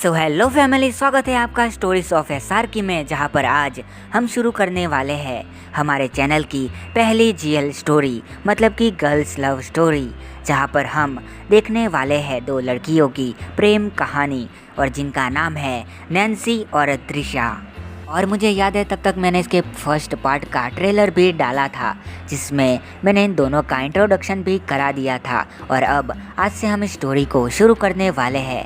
So hello family, स्वागत है आपका स्टोरीज ऑफ एसआर की में, जहां पर आज हम शुरू करने वाले हैं हमारे चैनल की पहली जीएल स्टोरी, मतलब कि गर्ल्स लव स्टोरी, जहां पर हम देखने वाले हैं दो लड़कियों की प्रेम कहानी और जिनका नाम है नैन्सी और त्रिशा। और मुझे याद है तब तक मैंने इसके फर्स्ट पार्ट का ट्रेलर भी डाला था, जिसमें मैंने इन दोनों का इंट्रोडक्शन भी करा दिया था। और अब आज से हम इस स्टोरी को शुरू करने वाले हैं।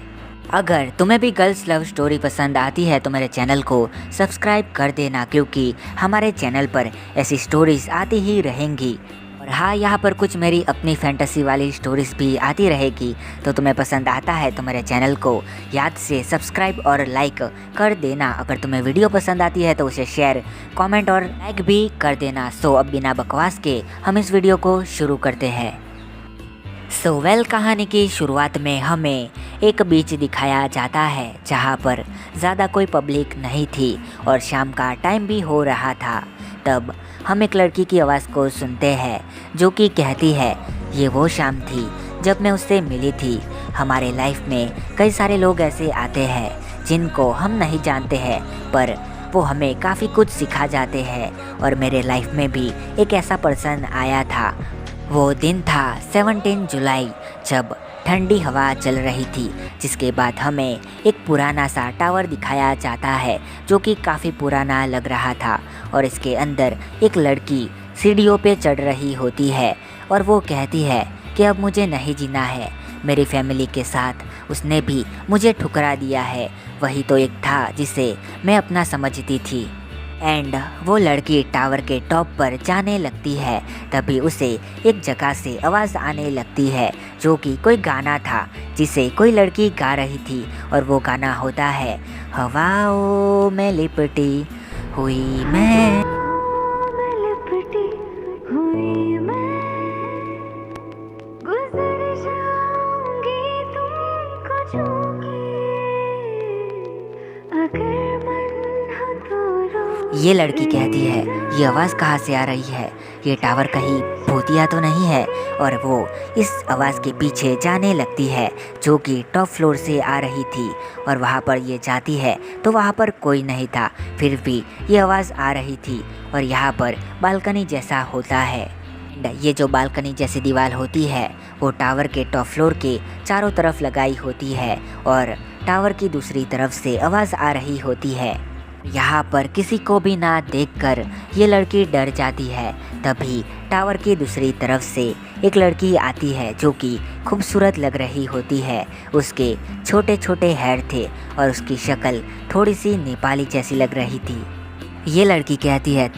अगर तुम्हें भी गर्ल्स लव स्टोरी पसंद आती है तो मेरे चैनल को सब्सक्राइब कर देना, क्योंकि हमारे चैनल पर ऐसी स्टोरीज आती ही रहेंगी। और हाँ, यहाँ पर कुछ मेरी अपनी फैंटेसी वाली स्टोरीज भी आती रहेगी, तो तुम्हें पसंद आता है तो मेरे चैनल को याद से सब्सक्राइब और लाइक कर देना। अगर तुम्हें वीडियो पसंद आती है तो उसे शेयर, कमेंट और लाइक भी कर देना। सो अब बिना बकवास के हम इस वीडियो को शुरू करते हैं। कहानी की शुरुआत में हमें एक बीच दिखाया जाता है जहाँ पर ज़्यादा कोई पब्लिक नहीं थी और शाम का टाइम भी हो रहा था। तब हम एक लड़की की आवाज़ को सुनते हैं जो कि कहती है, ये वो शाम थी जब मैं उससे मिली थी। हमारे लाइफ में कई सारे लोग ऐसे आते हैं जिनको हम नहीं जानते हैं, पर वो हमें काफ़ी कुछ सिखा जाते हैं। और मेरे लाइफ में भी एक ऐसा पर्सन आया था। वो दिन था 17 जुलाई, जब ठंडी हवा चल रही थी, जिसके बाद हमें एक पुराना सा टावर दिखाया जाता है जो कि काफ़ी पुराना लग रहा था। और इसके अंदर एक लड़की सीढ़ियों पे चढ़ रही होती है और वो कहती है कि अब मुझे नहीं जीना है, मेरी फैमिली के साथ उसने भी मुझे ठुकरा दिया है। वही तो एक था जिसे मैं अपना समझती थी। एंड वो लड़की टावर के टॉप पर जाने लगती है। तभी उसे एक जगह से आवाज़ आने लगती है जो कि कोई गाना था जिसे कोई लड़की गा रही थी। और वो गाना होता है, हवाओं में लिपटी हुई मैं, लिपटी हुई मैं, गुजर जाऊंगी तुमको छूके, अगर मन हो तो। ये लड़की कहती है, ये आवाज़ कहाँ से आ रही है, ये टावर कहीं भूतिया तो नहीं है। और वो इस आवाज़ के पीछे जाने लगती है जो कि टॉप फ्लोर से आ रही थी। और वहाँ पर ये जाती है तो वहाँ पर कोई नहीं था, फिर भी ये आवाज़ आ रही थी। और यहाँ पर बालकनी जैसा होता है। ये जो बालकनी जैसी दीवार होती है वो टावर के टॉप फ्लोर के चारों तरफ लगाई होती है और टावर की दूसरी तरफ से आवाज़ आ रही होती है। यहाँ पर किसी को भी ना देखकर ये लड़की डर जाती है। तभी टावर की दूसरी तरफ से एक लड़की आती है जो कि खूबसूरत लग रही होती है। उसके छोटे छोटे हेयर थे और उसकी शक्ल थोड़ी सी नेपाली जैसी लग रही थी। ये लड़की कहती है,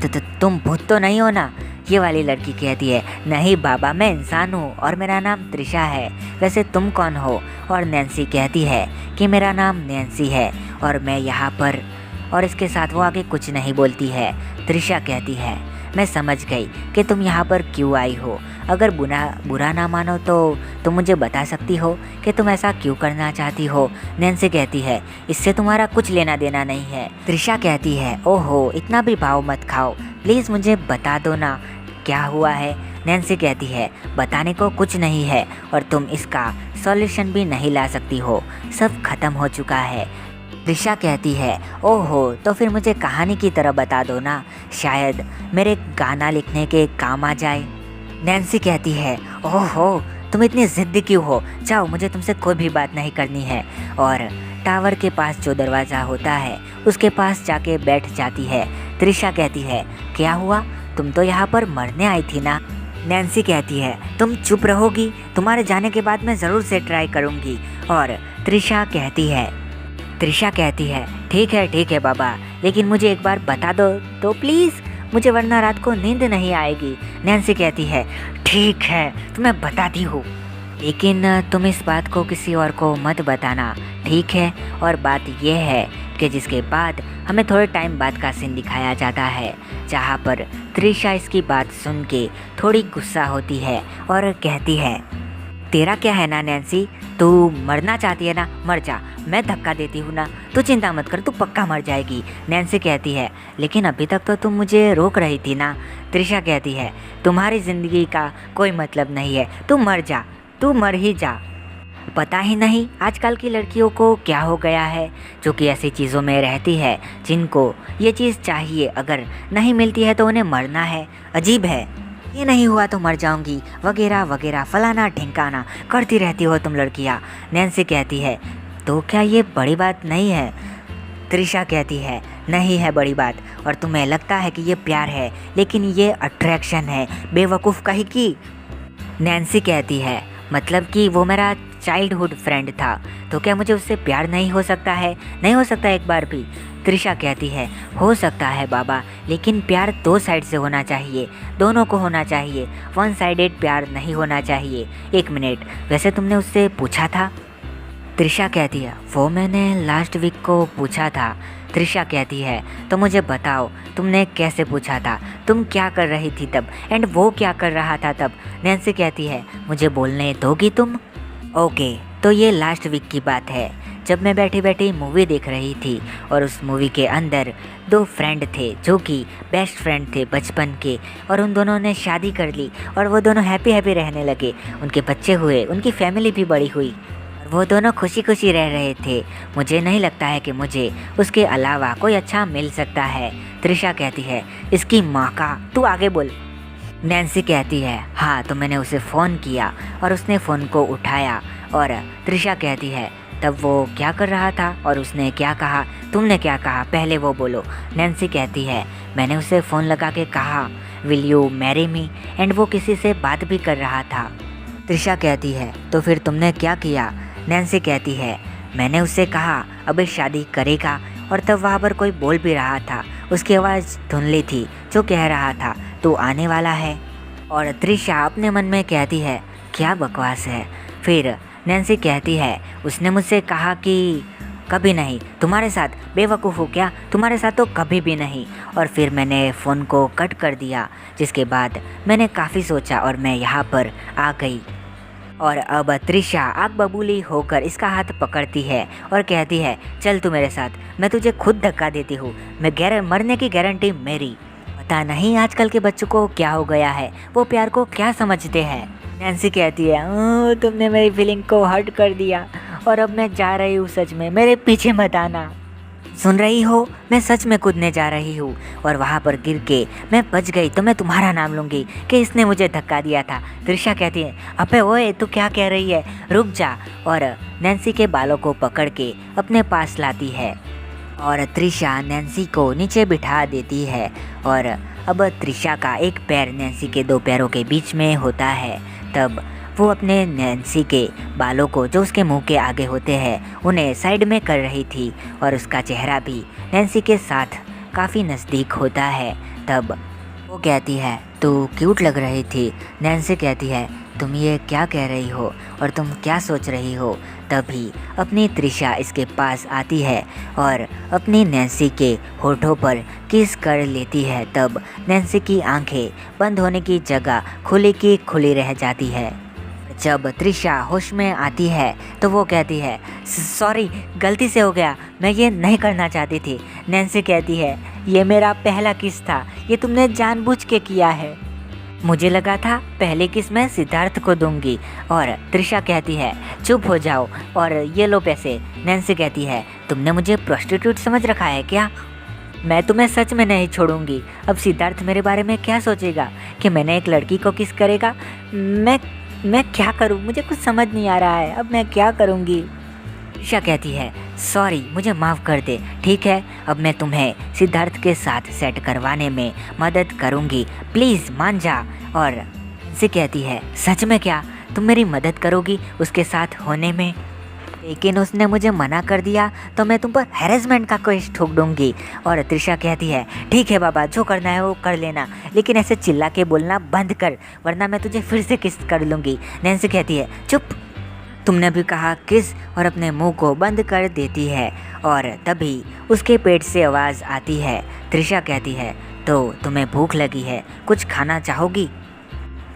तुम भूत तो नहीं हो ना? ये वाली लड़की कहती है, नहीं बाबा, मैं इंसान हूँ और मेरा नाम त्रिशा है, वैसे तुम कौन हो? और नैन्सी कहती है कि मेरा नाम नैन्सी है और मैं यहाँ पर। और इसके साथ वो आगे कुछ नहीं बोलती है। त्रिशा कहती है, मैं समझ गई कि तुम यहाँ पर क्यों आई हो। अगर बुरा ना मानो तो तुम मुझे बता सकती हो कि तुम ऐसा क्यों करना चाहती हो। नैन्सी कहती है, इससे तुम्हारा कुछ लेना देना नहीं है। त्रिशा कहती है, ओहो, इतना भी भाव मत खाओ, प्लीज़ मुझे बता दो ना क्या हुआ है। नैन्सी कहती है, बताने को कुछ नहीं है और तुम इसका सॉल्यूशन भी नहीं ला सकती हो, सब खत्म हो चुका है। त्रिशा कहती है, ओहो, तो फिर मुझे कहानी की तरह बता दो ना, शायद मेरे गाना लिखने के काम आ जाए। नैन्सी कहती है, ओहो, तुम इतनी ज़िद्दी क्यों हो, जाओ, मुझे तुमसे कोई भी बात नहीं करनी है। और टावर के पास जो दरवाज़ा होता है उसके पास जाके बैठ जाती है। त्रिशा कहती है, क्या हुआ, तुम तो यहाँ पर मरने आई थी ना? नैन्सी कहती है, तुम चुप रहोगी, तुम्हारे जाने के बाद मैं ज़रूर से ट्राई करूँगी। और त्रिशा कहती है, ठीक है बाबा, लेकिन मुझे एक बार बता दो तो प्लीज़, मुझे वरना रात को नींद नहीं आएगी। नैन्सी कहती है, ठीक है, तुम्हें बताती हूँ, लेकिन तुम इस बात को किसी और को मत बताना, ठीक है? और बात यह है कि जिसके बाद हमें थोड़े टाइम बाद का सीन दिखाया जाता है जहाँ पर त्रिशा इसकी बात सुन के थोड़ी गुस्सा होती है और कहती है, तेरा क्या है ना नैन्सी, तू मरना चाहती है ना, मर जा, मैं धक्का देती हूँ ना, तू चिंता मत कर, तू पक्का मर जाएगी। नैन्सी कहती है, लेकिन अभी तक तो तुम मुझे रोक रही थी ना। त्रिशा कहती है, तुम्हारी ज़िंदगी का कोई मतलब नहीं है, तू मर जा, तू मर ही जा। पता ही नहीं आजकल की लड़कियों को क्या हो गया है, जो कि ऐसी चीज़ों में रहती है जिनको ये चीज़ चाहिए, अगर नहीं मिलती है तो उन्हें मरना है। अजीब है, ये नहीं हुआ तो मर जाऊंगी वगैरह वगैरह फलाना ढिंकाना करती रहती हो तुम लड़कियाँ। नैन्सी कहती है तो क्या ये बड़ी बात नहीं है? त्रिशा कहती है नहीं है बड़ी बात, और तुम्हें लगता है कि ये प्यार है, लेकिन ये अट्रैक्शन है, बेवकूफ़ कहीं की। नैन्सी कहती है मतलब कि वो मेरा चाइल्डहुड फ्रेंड था, तो क्या मुझे उससे प्यार नहीं हो सकता है? नहीं हो सकता एक बार भी? त्रिशा कहती है हो सकता है बाबा, लेकिन प्यार 2 साइड से होना चाहिए, दोनों को होना चाहिए, 1 साइडेड प्यार नहीं होना चाहिए। 1 मिनट, वैसे तुमने उससे पूछा था? त्रिशा कहती है वो मैंने लास्ट वीक को पूछा था। त्रिशा कहती है तो मुझे बताओ तुमने कैसे पूछा था, तुम क्या कर रही थी तब, एंड वो क्या कर रहा था तब? नैन्सी कहती है मुझे बोलने दोगी तुम? ओके, तो ये लास्ट वीक की बात है, जब मैं बैठी बैठी मूवी देख रही थी और उस मूवी के अंदर 2 फ्रेंड थे जो कि बेस्ट फ्रेंड थे बचपन के, और उन दोनों ने शादी कर ली और वो दोनों हैप्पी हैप्पी रहने लगे, उनके बच्चे हुए, उनकी फैमिली भी बड़ी हुई, वो दोनों खुशी खुशी रह रहे थे। मुझे नहीं लगता है कि मुझे उसके अलावा कोई अच्छा मिल सकता है। त्रिशा कहती है इसकी माँ का, तू आगे बोल। नैन्सी कहती है हाँ, तो मैंने उसे फ़ोन किया और उसने फ़ोन को उठाया। और त्रिशा कहती है तब वो क्या कर रहा था और उसने क्या कहा, तुमने क्या कहा, पहले वो बोलो। नैन्सी कहती है मैंने उसे फ़ोन लगा के कहा will you marry me, and वो किसी से बात भी कर रहा था। त्रिशा कहती है तो फिर तुमने क्या किया? नैन्सी कहती है मैंने उससे कहा अबे शादी करेगा, और तब वहाँ पर कोई बोल भी रहा था, उसकी आवाज़ धुंधली थी, जो कह रहा था तू आने वाला है। और त्रिशा अपने मन में कहती है क्या बकवास है। फिर नैन्सी कहती है उसने मुझसे कहा कि कभी नहीं, तुम्हारे साथ बेवकूफ़ हो क्या, तुम्हारे साथ तो कभी भी नहीं। और फिर मैंने फ़ोन को कट कर दिया, जिसके बाद मैंने काफ़ी सोचा और मैं यहाँ पर आ गई। और अब त्रिशा आग बबूली होकर इसका हाथ पकड़ती है और कहती है चल तू मेरे साथ, मैं तुझे खुद धक्का देती हूँ, मैं मरने की गारंटी मेरी। पता नहीं आजकल के बच्चों को क्या हो गया है, वो प्यार को क्या समझते हैं। नैन्सी कहती है तुमने मेरी फीलिंग को हर्ट कर दिया और अब मैं जा रही हूँ, सच में मेरे पीछे मत आना। सुन रही हो, मैं सच में कूदने जा रही हूँ और वहाँ पर गिर के मैं बच गई तो मैं तुम्हारा नाम लूँगी कि इसने मुझे धक्का दिया था। त्रिशा कहती है अबे ओए तू क्या कह रही है, रुक जा। और नैन्सी के बालों को पकड़ के अपने पास लाती है और त्रिशा नैन्सी को नीचे बिठा देती है। और अब त्रिशा का एक पैर नैन्सी के 2 पैरों के बीच में होता है। तब वो अपने नैन्सी के बालों को जो उसके मुंह के आगे होते हैं उन्हें साइड में कर रही थी और उसका चेहरा भी नैन्सी के साथ काफ़ी नज़दीक होता है। तब वो कहती है तू क्यूट लग रही थी। नैन्सी कहती है तुम ये क्या कह रही हो और तुम क्या सोच रही हो? तभी अपनी त्रिशा इसके पास आती है और अपनी नैन्सी के होठों पर किस कर लेती है। तब नैन्सी की आंखें बंद होने की जगह खुली की खुली रह जाती है। जब त्रिशा होश में आती है तो वो कहती है सॉरी, गलती से हो गया, मैं ये नहीं करना चाहती थी। नैन्सी कहती है ये मेरा पहला किस था, ये तुमने जानबूझ के किया है। मुझे लगा था पहले किस मैं सिद्धार्थ को दूंगी। और त्रिशा कहती है चुप हो जाओ और ये लो पैसे। नैन्सी कहती है तुमने मुझे प्रोस्टिट्यूट समझ रखा है क्या? मैं तुम्हें सच में नहीं छोड़ूंगी। अब सिद्धार्थ मेरे बारे में क्या सोचेगा कि मैंने एक लड़की को किस करेगा? मैं क्या करूं, मुझे कुछ समझ नहीं आ रहा है, अब मैं क्या करूंगी। त्रिशा कहती है सॉरी, मुझे माफ़ कर दे, ठीक है, अब मैं तुम्हें सिद्धार्थ के साथ सेट करवाने में मदद करूंगी, प्लीज़ मान जा। और नैन्सी कहती है सच में क्या तुम मेरी मदद करोगी उसके साथ होने में? लेकिन उसने मुझे मना कर दिया तो मैं तुम पर हैरेसमेंट का केस ठोक दूंगी। और त्रिशा कहती है ठीक है बाबा, जो करना है वो कर लेना, लेकिन ऐसे चिल्ला के बोलना बंद कर वरना मैं तुझे फिर से किस कर लूँगी। नैन्सी कहती है चुप, तुमने भी कहा किस, और अपने मुंह को बंद कर देती है। और तभी उसके पेट से आवाज़ आती है। त्रिशा कहती है तो तुम्हें भूख लगी है, कुछ खाना चाहोगी?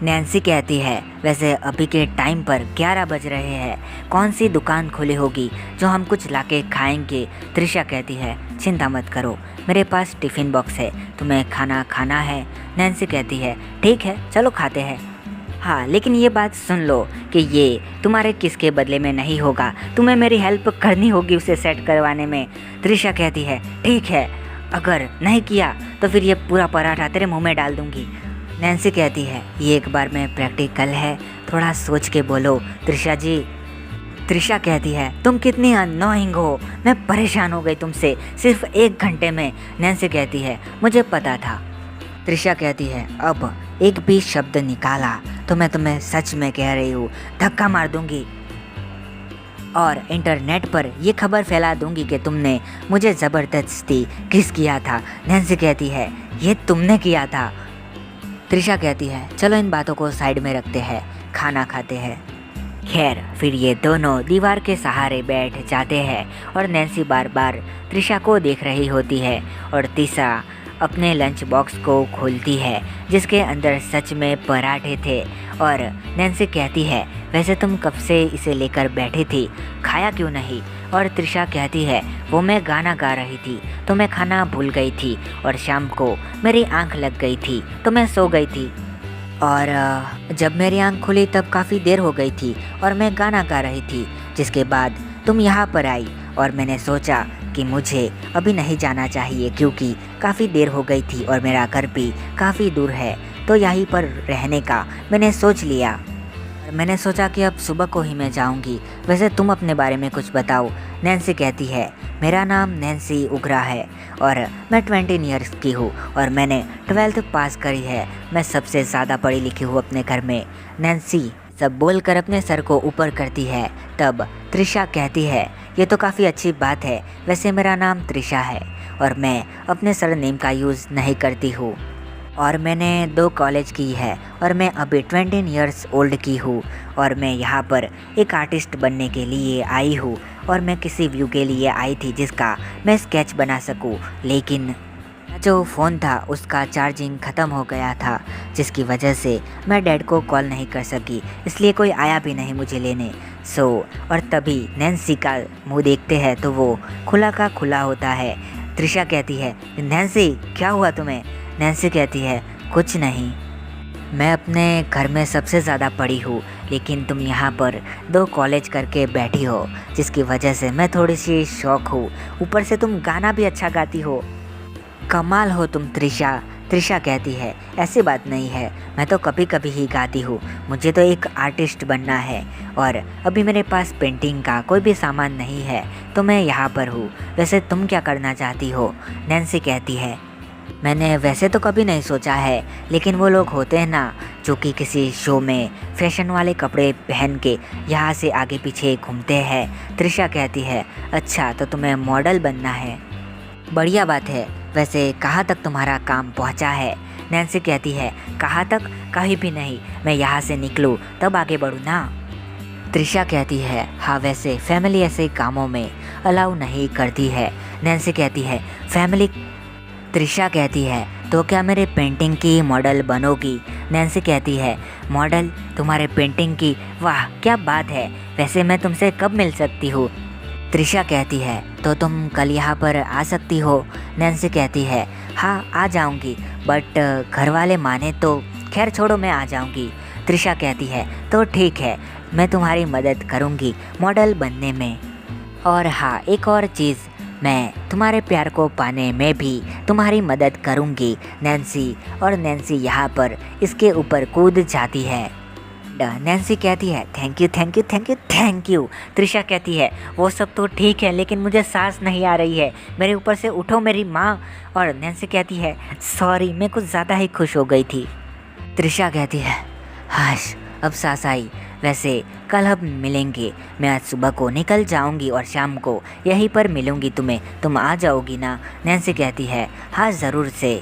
नैन्सी कहती है वैसे अभी के टाइम पर 11 बज रहे हैं, कौन सी दुकान खुली होगी जो हम कुछ लाके खाएंगे? त्रिशा कहती है चिंता मत करो, मेरे पास टिफ़िन बॉक्स है, तुम्हें खाना खाना है? नैन्सी कहती है ठीक है चलो खाते हैं। हाँ, लेकिन ये बात सुन लो कि ये तुम्हारे किसके बदले में नहीं होगा, तुम्हें मेरी हेल्प करनी होगी उसे सेट करवाने में। त्रिशा कहती है ठीक है, अगर नहीं किया तो फिर ये पूरा पराठा तेरे मुंह में डाल दूंगी। नैन्सी कहती है ये एक बार में प्रैक्टिकल है, थोड़ा सोच के बोलो त्रिशा जी। त्रिशा कहती है तुम कितनी अननोइंग हो, मैं परेशान हो गई तुमसे सिर्फ 1 घंटे में। नैन्सी कहती है मुझे पता था। त्रिशा कहती है अब एक भी शब्द निकाला तो मैं तुम्हें सच में कह रही हूँ धक्का मार दूंगी और इंटरनेट पर ये खबर फैला दूंगी कि तुमने मुझे ज़बरदस्ती किस किया था। नैन्सी कहती है ये तुमने किया था। त्रिशा कहती है चलो इन बातों को साइड में रखते हैं, खाना खाते हैं। खैर फिर ये दोनों दीवार के सहारे बैठ जाते हैं और नैन्सी बार बार त्रिशा को देख रही होती है और त्रिशा अपने लंच बॉक्स को खोलती है जिसके अंदर सच में पराठे थे। और नैन्सी कहती है वैसे तुम कब से इसे लेकर बैठी थी, खाया क्यों नहीं? और त्रिशा कहती है वो मैं गाना गा रही थी तो मैं खाना भूल गई थी और शाम को मेरी आंख लग गई थी तो मैं सो गई थी और जब मेरी आंख खुली तब काफ़ी देर हो गई थी और मैं गाना गा रही थी, जिसके बाद तुम यहाँ पर आई और मैंने सोचा कि मुझे अभी नहीं जाना चाहिए क्योंकि काफ़ी देर हो गई थी और मेरा घर भी काफ़ी दूर है, तो यहीं पर रहने का मैंने सोच लिया। और मैंने सोचा कि अब सुबह को ही मैं जाऊंगी। वैसे तुम अपने बारे में कुछ बताओ। नैन्सी कहती है मेरा नाम नैन्सी उग्रा है और मैं 20 ईयर्स की हूँ और मैंने 12th पास करी है। मैं सबसे ज़्यादा पढ़ी लिखी हूँ अपने घर में। नैन्सी सब बोलकर अपने सर को ऊपर करती है। तब त्रिशा कहती है ये तो काफ़ी अच्छी बात है, वैसे मेरा नाम त्रिशा है और मैं अपने सरनेम का यूज़ नहीं करती हूँ और मैंने 2 कॉलेज की है और मैं अभी 20 ईयर्स ओल्ड की हूँ और मैं यहाँ पर एक आर्टिस्ट बनने के लिए आई हूँ और मैं किसी व्यू के लिए आई थी जिसका मैं स्केच बना सकूँ, लेकिन जो फ़ोन था उसका चार्जिंग ख़त्म हो गया था जिसकी वजह से मैं डैड को कॉल नहीं कर सकी, इसलिए कोई आया भी नहीं मुझे लेने। और तभी नैन्सी का मुंह देखते हैं तो वो खुला का खुला होता है। त्रिशा कहती है नैन्सी क्या हुआ तुम्हें? नैन्सी कहती है कुछ नहीं, मैं अपने घर में सबसे ज़्यादा पढ़ी हूँ लेकिन तुम यहाँ पर 2 कॉलेज करके बैठी हो जिसकी वजह से मैं थोड़ी सी शौक हूँ। ऊपर से तुम गाना भी अच्छा गाती हो, कमाल हो तुम त्रिशा। त्रिशा कहती है ऐसी बात नहीं है, मैं तो कभी कभी ही गाती हूँ, मुझे तो एक आर्टिस्ट बनना है और अभी मेरे पास पेंटिंग का कोई भी सामान नहीं है तो मैं यहाँ पर हूँ। वैसे तुम क्या करना चाहती हो? नैन्सी कहती है मैंने वैसे तो कभी नहीं सोचा है, लेकिन वो लोग होते हैं ना जो कि किसी शो में फैशन वाले कपड़े पहन के यहाँ से आगे पीछे घूमते हैं। त्रिशा कहती है अच्छा तो तुम्हें मॉडल बनना है, बढ़िया बात है। वैसे कहाँ तक तुम्हारा काम पहुँचा है? नैन्सी कहती है कहाँ तक? कहीं भी नहीं, मैं यहाँ से निकलूँ तब आगे बढ़ूँ ना। त्रिशा कहती है हाँ वैसे फैमिली ऐसे कामों में अलाउ नहीं करती है। नैन्सी कहती है फैमिली? त्रिशा कहती है तो क्या मेरे पेंटिंग की मॉडल बनोगी? नैन्सी कहती है मॉडल तुम्हारे पेंटिंग की? वाह क्या बात है, वैसे मैं तुमसे कब मिल सकती हूँ? त्रिशा कहती है तो तुम कल यहाँ पर आ सकती हो? नैन्सी कहती है हाँ आ जाऊँगी, बट घर वाले माने तो खैर छोड़ो मैं आ जाऊँगी। त्रिशा कहती है तो ठीक है, मैं तुम्हारी मदद करूँगी मॉडल बनने में। और हाँ एक और चीज़, मैं तुम्हारे प्यार को पाने में भी तुम्हारी मदद करूँगी नैन्सी। और नैन्सी यहाँ पर इसके ऊपर कूद जाती है। नैन्सी कहती है thank you thank you thank you thank you. Trisha कहती है वो सब तो ठीक है लेकिन मुझे सांस नहीं आ रही है, मेरे ऊपर से उठो मेरी माँ। और नैन्सी कहती है सॉरी मैं कुछ ज़्यादा ही खुश हो गई थी। त्रिशा कहती है हाश अब सांस आई, वैसे कल हम मिलेंगे, मैं आज सुबह को निकल जाऊंगी और शाम को यहीं पर मिलूंगी तुम्हें, तुम आ जाओगी ना? नैन्सी कहती है हाँ ज़रूर से।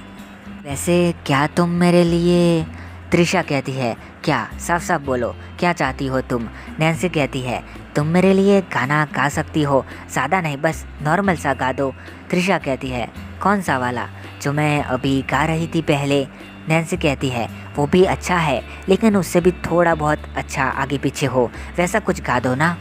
वैसे क्या तुम मेरे लिए? त्रिशा कहती है क्या? साफ साफ बोलो क्या चाहती हो तुम? नैन्सी कहती है तुम मेरे लिए गाना गा सकती हो, ज़्यादा नहीं बस नॉर्मल सा गा दो। त्रिशा कहती है कौन सा वाला? जो मैं अभी गा रही थी पहले। नैन्सी कहती है वो भी अच्छा है लेकिन उससे भी थोड़ा बहुत अच्छा आगे पीछे हो, वैसा कुछ गा दो ना।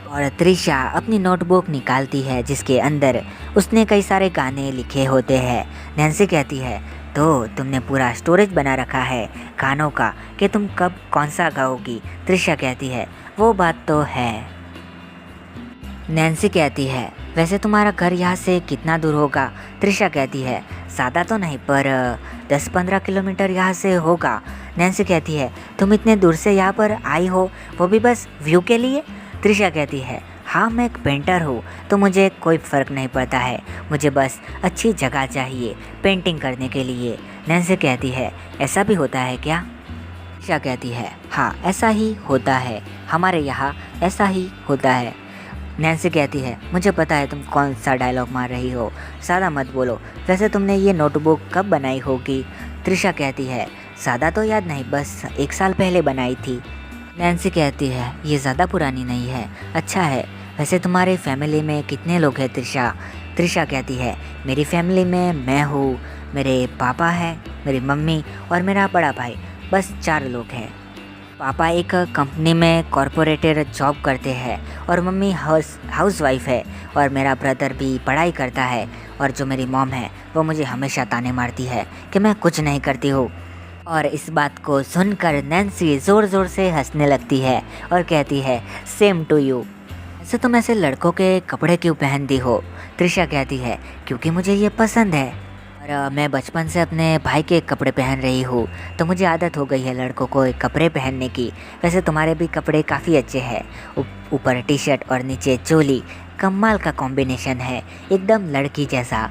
और त्रिशा अपनी नोटबुक निकालती है जिसके अंदर उसने कई सारे गाने लिखे होते हैं। नैन्सी कहती है तो तुमने पूरा स्टोरेज बना रखा है गानों का कि तुम कब कौन सा गाओगी। तृषा कहती है वो बात तो है। नैन्सी कहती है वैसे तुम्हारा घर यहाँ से कितना दूर होगा। तृषा कहती है ज़्यादा तो नहीं पर 10-15 किलोमीटर यहाँ से होगा। नैन्सी कहती है तुम इतने दूर से यहाँ पर आई हो वो भी बस व्यू के लिए। तृषा कहती है हाँ मैं एक पेंटर हूँ तो मुझे कोई फ़र्क नहीं पड़ता है, मुझे बस अच्छी जगह चाहिए पेंटिंग करने के लिए। नैन्सी कहती है ऐसा भी होता है क्या। तृषा कहती है हाँ ऐसा ही होता है, हमारे यहाँ ऐसा ही होता है। नैन्सी कहती है मुझे पता है तुम कौन सा डायलॉग मार रही हो, ज़्यादा मत बोलो। वैसे तुमने ये नोटबुक कब बनाई होगी। तृषा कहती है ज़्यादा तो याद नहीं, बस 1 साल पहले बनाई थी। नैन्सी कहती है ये ज़्यादा पुरानी नहीं है। अच्छा है वैसे तुम्हारे फैमिली में कितने लोग हैं तृषा। तृषा कहती है मेरी फैमिली में मैं हूँ, मेरे पापा हैं, मेरी मम्मी और मेरा बड़ा भाई, बस 4 लोग हैं। पापा एक कंपनी में कॉरपोरेटर जॉब करते हैं और मम्मी हाउसवाइफ है और मेरा ब्रदर भी पढ़ाई करता है। और जो मेरी मॉम है वो मुझे हमेशा ताने मारती है कि मैं कुछ नहीं करती हूँ। और इस बात को सुनकर नैन्सी ज़ोर ज़ोर से हंसने लगती है और कहती है सेम टू यू। ऐसे तुम ऐसे लड़कों के कपड़े क्यों पहनती हो। तृषा कहती है क्योंकि मुझे ये पसंद है और मैं बचपन से अपने भाई के कपड़े पहन रही हूँ तो मुझे आदत हो गई है लड़कों को कपड़े पहनने की। वैसे तुम्हारे भी कपड़े काफ़ी अच्छे हैं, ऊपर टी शर्ट और नीचे चोली, कमाल का कॉम्बिनेशन है, एकदम लड़की जैसा।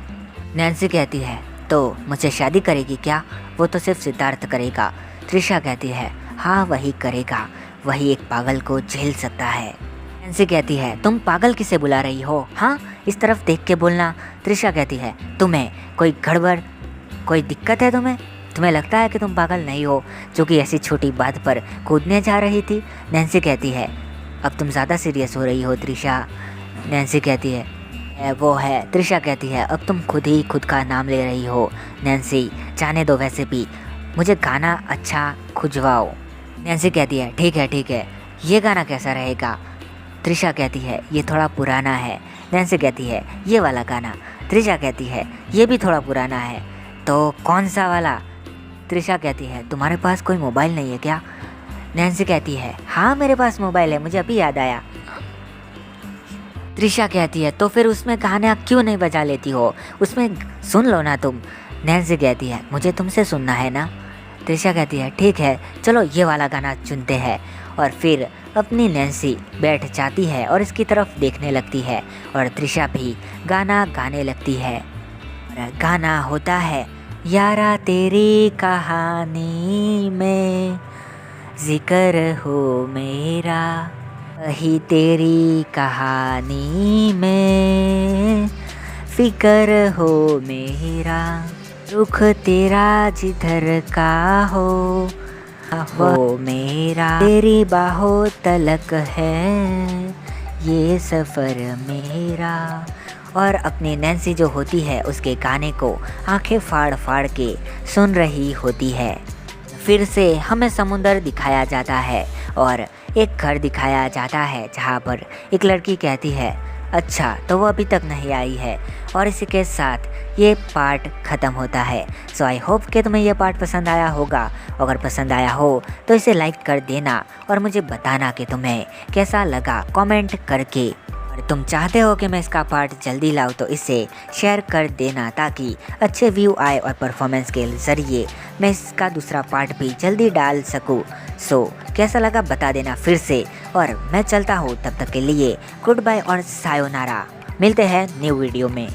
नैन्सी कहती है तो मुझे शादी करेगी क्या। वो तो सिर्फ सिद्धार्थ करेगा। तृषा कहती है हाँ वही करेगा, वही एक पागल को झेल सकता है। नैन्सी कहती है तुम पागल किसे बुला रही हो, हाँ इस तरफ देख के बोलना। तृषा कहती है तुम्हें कोई गड़बड़, कोई दिक्कत है तुम्हें लगता है कि तुम पागल नहीं हो जो कि ऐसी छोटी बात पर कूदने जा रही थी। नैन्सी कहती है अब तुम ज़्यादा सीरियस हो रही हो तृषा। नैन्सी कहती है वो है। तृषा कहती है अब तुम खुद का नाम ले रही हो। नैन्सी जाने दो, वैसे भी मुझे गाना अच्छा खुजवाओ। नैन्सी कहती है ठीक है, ये गाना कैसा रहेगा। तृषा कहती है ये थोड़ा पुराना है। नैन्सी कहती है ये वाला गाना। तृषा कहती है ये भी थोड़ा पुराना है, तो कौन सा वाला। तृषा कहती है तुम्हारे पास कोई मोबाइल नहीं है क्या। नैन्सी कहती है हाँ मेरे पास मोबाइल है, मुझे अभी याद आया। तृषा कहती है तो फिर उसमें गाना क्यों नहीं बजा लेती हो, उसमें सुन लो ना तुम। नैन्सी कहती है मुझे तुमसे सुनना है ना। तृषा कहती है ठीक है चलो ये वाला गाना चुनते हैं। और फिर अपनी नैन्सी बैठ जाती है और इसकी तरफ देखने लगती है और तृषा भी गाना गाने लगती है। और गाना होता है यारा तेरी कहानी में जिक्र हो मेरा, वही तेरी कहानी में फिक्र हो मेरा, रुख तेरा जिधर का हो वो मेरा, तेरी बाहों तलक है ये सफ़र मेरा। और अपनी नैन्सी जो होती है उसके गाने को आंखें फाड़ फाड़ के सुन रही होती है। फिर से हमें समुंदर दिखाया जाता है और एक घर दिखाया जाता है जहाँ पर एक लड़की कहती है अच्छा तो वो अभी तक नहीं आई है। और इसी के साथ ये पार्ट ख़त्म होता है। सो आई होप कि तुम्हें ये पार्ट पसंद आया होगा। अगर पसंद आया हो तो इसे लाइक कर देना और मुझे बताना कि तुम्हें कैसा लगा कमेंट करके। और तुम चाहते हो कि मैं इसका पार्ट जल्दी लाऊं तो इसे शेयर कर देना ताकि अच्छे व्यू आए और परफॉर्मेंस के ज़रिए मैं इसका दूसरा पार्ट भी जल्दी डाल सकूं। सो कैसा लगा बता देना फिर से। और मैं चलता हूँ, तब तक के लिए गुड बाय और सायोनारा। मिलते हैं न्यू वीडियो में।